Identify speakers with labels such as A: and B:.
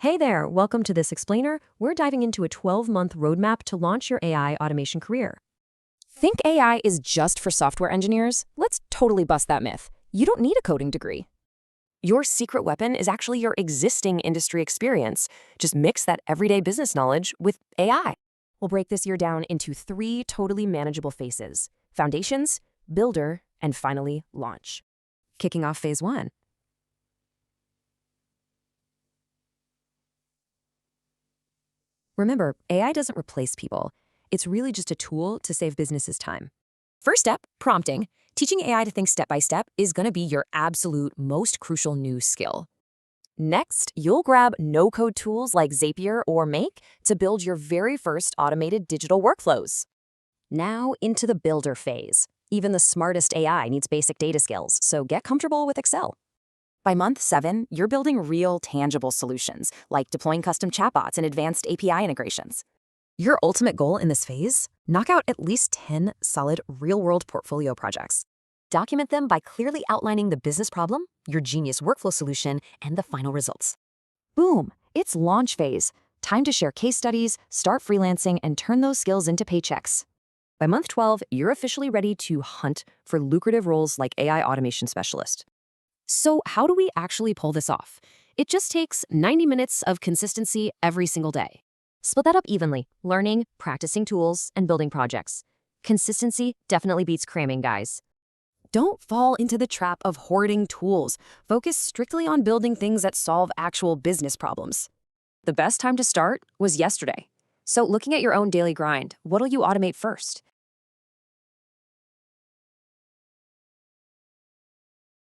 A: Hey there, welcome to This Explainer. We're diving into a 12-month roadmap to launch your AI automation career.
B: Think AI is just for software engineers? Let's totally bust that myth. You don't need a coding degree.
C: Your secret weapon is actually your existing industry experience. Just mix that everyday business knowledge with AI.
B: We'll break this year down into 3 totally manageable phases: foundations, builder, and finally, launch.
C: Kicking off phase 1.
A: Remember, AI doesn't replace people. It's really just a tool to save businesses time.
B: First step, prompting. Teaching AI to think step by step is going to be your absolute most crucial new skill. Next, you'll grab no-code tools like Zapier or Make to build your very first automated digital workflows. Now into the builder phase. Even the smartest AI needs basic data skills, so get comfortable with Excel. By month 7, you're building real, tangible solutions, like deploying custom chatbots and advanced API integrations.
A: Your ultimate goal in this phase? Knock out at least 10 solid real-world portfolio projects. Document them by clearly outlining the business problem, your genius workflow solution, and the final results.
B: Boom! It's launch phase. Time to share case studies, start freelancing, and turn those skills into paychecks.
A: By month 12, you're officially ready to hunt for lucrative roles like AI automation specialist.
B: So how do we actually pull this off? It just takes 90 minutes of consistency every single day. Split that up evenly, learning, practicing tools, and building projects. Consistency definitely beats cramming, guys. Don't fall into the trap of hoarding tools. Focus strictly on building things that solve actual business problems. The best time to start was yesterday. So looking at your own daily grind, what'll you automate first?